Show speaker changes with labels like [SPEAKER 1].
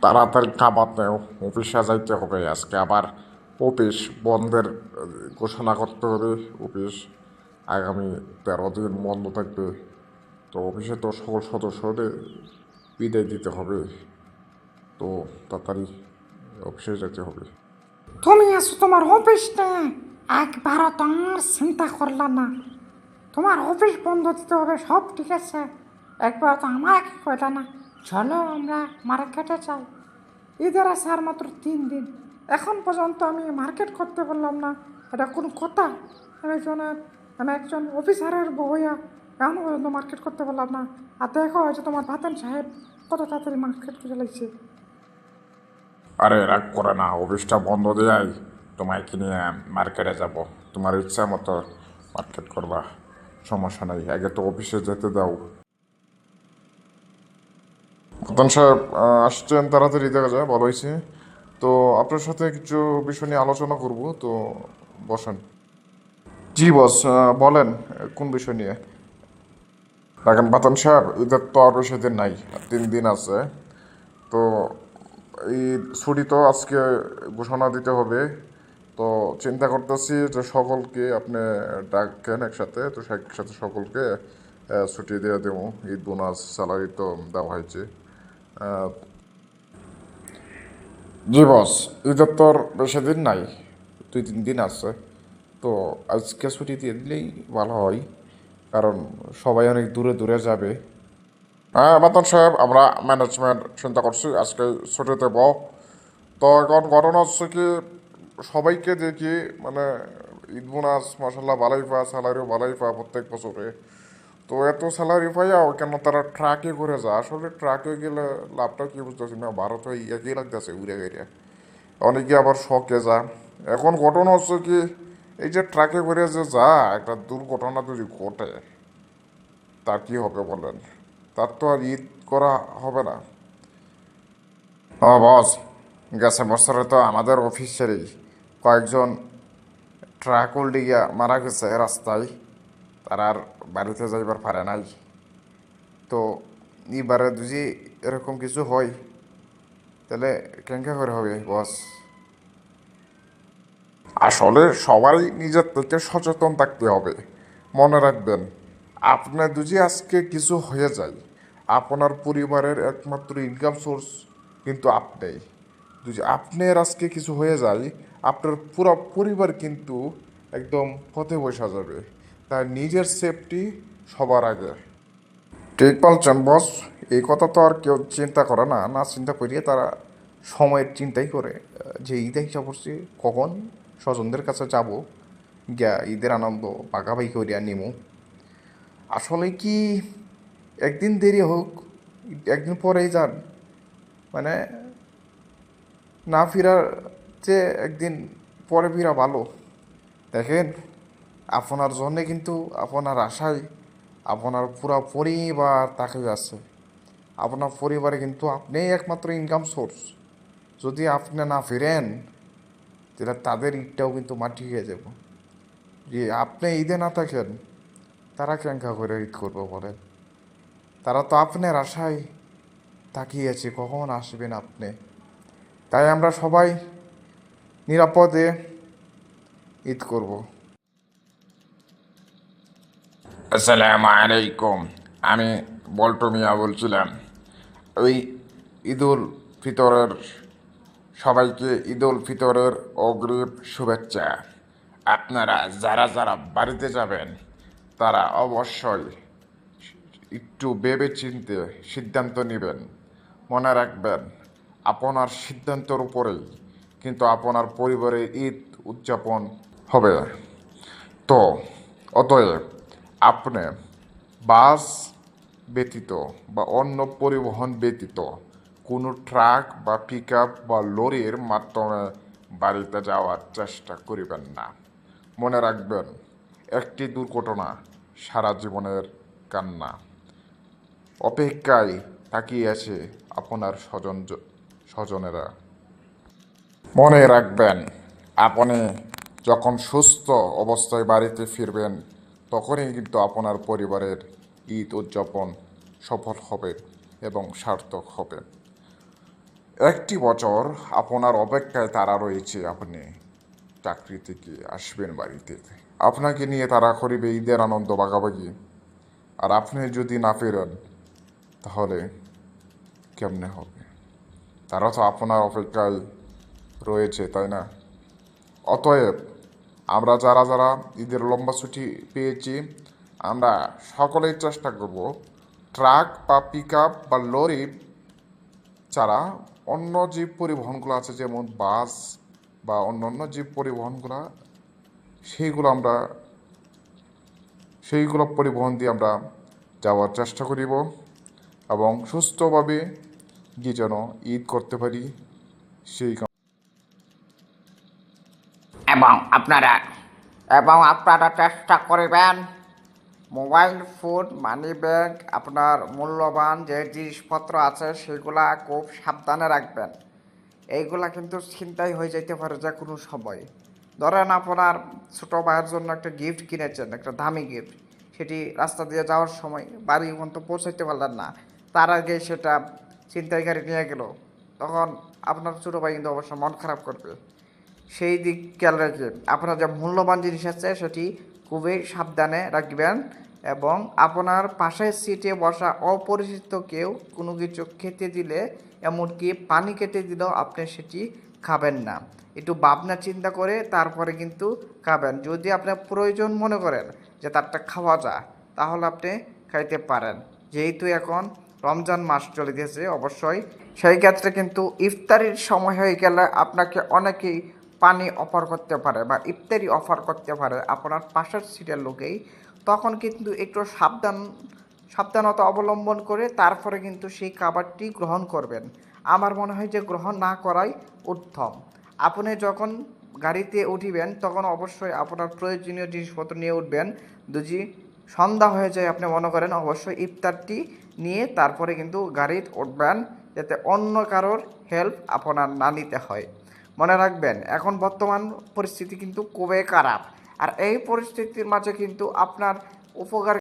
[SPEAKER 1] তাড়াতাড়ি খাবার নেও, অফিসে যাইতে হবে। আজকে আবার অফিস বন্ধের ঘোষণা করতে হবে। অফিস আগামী 13 দিন বন্ধ থাকবে। তো অফিসে তো সকল সদস্যদের বিদায় দিতে হবে। তো তাড়াতাড়ি অফিসে যেতে হবে।
[SPEAKER 2] তুমি আছো তোমার অফিস নিয়ে একবারও তো আর চিন্তা করলা না। তোমার অফিস বন্ধ দিতে হবে, সব ঠিক আছে, একবার তো আমাকে কইলা না চলো আমরা মার্কেটে যাই। ঈদের আছে আর মাত্র 3 দিন, এখন পর্যন্ত আমি মার্কেট করতে পারলাম না। এটা কোনো কথা? আমি একজন অফিসারের বউয়া এখন পর্যন্ত মার্কেট করতে পারলাম না। আর দেখো হয়েছে তোমার ভাতেন সাহেব কত তাড়াতাড়ি মার্কেট করে লাগছে।
[SPEAKER 1] আরে রাগ করে না, অফিসটা বন্ধ দেয় তোমাকে নিয়ে মার্কেটে যাব। তোমার ইচ্ছা মতো মার্কেট করবা, সমস্যা নাই। আগে তো অফিসে যেতে দাও। প্রধান সাহেব আসছেন, তাড়াতাড়ি দেখা যায়, ভালো হয়েছে। তো আপনার সাথে কিছু বিষয় নিয়ে আলোচনা করব, তো বসেন। জি বস, বলেন কোন বিষয় নিয়ে। দেখেন প্রধান সাহেব, ঈদের তো আর বেশি দিন নাই, আর 3 দিন আছে। তো এই ছুটি তো আজকে ঘোষণা দিতে হবে। তো চিন্তা করতেছি যে সকলকে আপনি ডাকেন একসাথে, তো একসাথে সকলকে ছুটি দিয়ে দেবো। ঈদ বোনাস স্যালারি তো দেওয়া হয়েছে। আহ, জি বস, ঈদের তো আর বেশি দিন নাই, 2-3 দিন আছে। তো আজকে ছুটি দিয়ে দিলেই ভালো হয়, কারণ সবাই অনেক দূরে দূরে যাবে। হ্যাঁ বাতন সাহেব, আমরা ম্যানেজমেন্ট চিন্তা করছি আজকে ছুটি দেব। তো এখন ঘটনা হচ্ছে কি, সবাইকে দেখি মানে ঈদ বোনাস মাসাল্লাহ ভালোই পায়, স্যালারিও ভালোই পায় প্রত্যেক বছরে। তো এত স্যালারি পাইয়াও কেন তারা ট্রাকে করে যায়? আসলে ট্রাকে গেলে লাভটা কি বুঝতেছি না, ভারত হয়ে একই লাগতেছে উড়ে গেড়ে। অনেকে আবার শখে যা। এখন ঘটনা হচ্ছে কি, এই যে ট্রাকে করে যে যা, একটা দুর্ঘটনা যদি ঘটে, তার কি হবে বলেন? তার তো আর ঈদ করা হবে না। ও বস, গেছে বছরে তো আমাদের অফিসেরই কয়েকজন ট্রাক উল্টে গিয়া মারা গেছে রাস্তায়। তারা আর বাড়িতে যাইবার পারে নাই। তো এবারে যদি এরকম কিছু হয়, তাহলে কেঙ্কা করে হবে বস? আসলে সবাই নিজের থেকে সচেতন থাকতে হবে। মনে রাখবেন, আপনার যদি আজকে কিছু হয়ে যায়, আপনার পরিবারের একমাত্র ইনকাম সোর্স কিন্তু আপনি। যদি আপনার আজকে কিছু হয়ে যায়, আপনার পুরো পরিবার কিন্তু একদম পথে বসা যাবে। তাই নিজের সেফটি সবার আগে। ঠিক বলছেন বস। এই কথা তো আর কেউ চিন্তা করে না, না চিন্তা করিয়ে তারা সময়ের চিন্তাই করে যে ঈদে হিসাব করছি কখন স্বজনদের কাছে যাব, গিয়া ঈদের আনন্দ ভাগাভাগি করিয়া নিমু। আসলে কি, একদিন দেরি হোক, একদিন পরেই যান, মানে না ফিরার চেয়ে একদিন পরে ফিরা ভালো। দেখেন, আপনার জন্যে কিন্তু আপনার আশায় আপনার পুরা পরিবার তাকে আছে। আপনার পরিবারে কিন্তু আপনিই একমাত্র ইনকাম সোর্স। যদি আপনি না ফিরেন, তাহলে তাদের ঈদটাও কিন্তু মাটি হয়ে যাব। যে আপনি ঈদে না থাকেন, তারা কেঙ্কা করে ঈদ করবো বলেন? তারা তো আপনার আশায় তাকিয়ে আছে কখন আসবেন আপনি। তাই আমরা সবাই নিরাপদে ঈদ করব। আসসালামু আলাইকুম, আমি বল্টু মিয়া বলছিলাম। ওই ঈদ উল ফিতরের সবাইকে ঈদ উল ফিতরের অগ্রিম শুভেচ্ছা। আপনারা যারা যারা বাড়িতে যাবেন, তারা অবশ্যই একটু ভেবে চিনতে সিদ্ধান্ত নেবেন। মনে রাখবেন, আপনার সিদ্ধান্তের উপরেই কিন্তু আপনার পরিবারের ঈদ উদযাপন হবে। তো অতএব আপনি বাস ব্যতীত বা অন্য পরিবহন ব্যতীত কোনো ট্রাক বা পিক আপ বা লরির মাধ্যমে বাড়িতে যাওয়ার চেষ্টা করিবেন না। মনে রাখবেন, একটি দুর্ঘটনা সারা জীবনের কান্না। অপেক্ষায় তাকিয়ে আছে আপনার স্বজনেরা। মনে রাখবেন, আপনি যখন সুস্থ অবস্থায় বাড়িতে ফিরবেন, তখনই কিন্তু আপনার পরিবারের ঈদ উদযাপন সফল হবে এবং সার্থক হবে। একটি বছর আপনার অপেক্ষায় তারা রয়েছে, আপনি চাকরি থেকে আসবেন বাড়িতে, আপনাকে নিয়ে তারা করিবে ঈদের আনন্দ ভাগাভাগি। আর আপনি যদি না ফেরেন তাহলে কেমনে হবে? তারা তো আপনার অপেক্ষায় রয়েছে, তাই না? অতএব আমরা যারা যারা ঈদের লম্বা ছুটি পেয়েছি, আমরা সকলেই চেষ্টা করব ট্রাক বা পিক আপ বা লরি ছাড়া অন্য যে পরিবহনগুলো আছে, যেমন বাস বা অন্যান্য যে পরিবহনগুলো, সেইগুলো পরিবহন দিয়ে আমরা যাওয়ার চেষ্টা করিব এবং সুস্থভাবে গিয়ে যেন ঈদ করতে পারি সেই
[SPEAKER 2] এবং আপনারা চেষ্টা করবেন মোবাইল ফোন, মানি ব্যাগ, আপনার মূল্যবান যে জিনিসপত্র আছে সেগুলা খুব সাবধানে রাখবেন। এইগুলা কিন্তু ছিনতাই হয়ে যেতে পারে যে কোনো সময়। ধরেন আপনার ছোটো ভাইয়ের জন্য একটা গিফট কিনেছেন, একটা দামি গিফট, সেটি রাস্তা দিয়ে যাওয়ার সময় বাড়ি পর্যন্ত পৌঁছাইতে পারলেন না, তার আগে সেটা ছিনতাইকারী নিয়ে গেল, তখন আপনার ছোটো ভাই কিন্তু অবশ্য মন খারাপ করবে। সেই দিক খেয়াল রেখে আপনার যে মূল্যবান জিনিস আছে সেটি খুবই সাবধানে রাখবেন এবং আপনার পাশের সিটে বসা অপরিচিত কেউ কোনো কিছু খেতে দিলে, এমনকি পানি কেটে দিলেও আপনি সেটি খাবেন না। একটু ভাবনা চিন্তা করে তারপরে কিন্তু খাবেন। যদি আপনি প্রয়োজন মনে করেন যে তারটা খাওয়া যায়, তাহলে আপনি খাইতে পারেন। যেহেতু এখন রমজান মাস চলিতেছে, অবশ্যই সেই ক্ষেত্রে কিন্তু ইফতারির সময় হয়ে গেলে আপনাকে অনেকেই পানি অফার করতে পারে বা ইফতারি অফার করতে পারে আপনার পাশের সিটের লোকেই। তখন কিন্তু একটু সাবধানতা অবলম্বন করে তারপরে কিন্তু সেই খাবারটি গ্রহণ করবেন। আমার মনে হয় যে গ্রহণ না করাই উত্তম। আপনি যখন গাড়িতে উঠিবেন তখন অবশ্যই আপনার প্রয়োজনীয় জিনিসপত্র নিয়ে উঠবেন। যদি সন্ধ্যা হয়ে যায় আপনি মনে করেন, অবশ্যই ইফতারটি নিয়ে তারপরে কিন্তু গাড়িতে উঠবেন, যাতে অন্য কারোর হেল্প আপনার না নিতে হয়। মনে রাখবেন, এখন বর্তমান পরিস্থিতি কিন্তু খুবই খারাপ, আর এই পরিস্থিতির মাঝে কিন্তু আপনার উপকার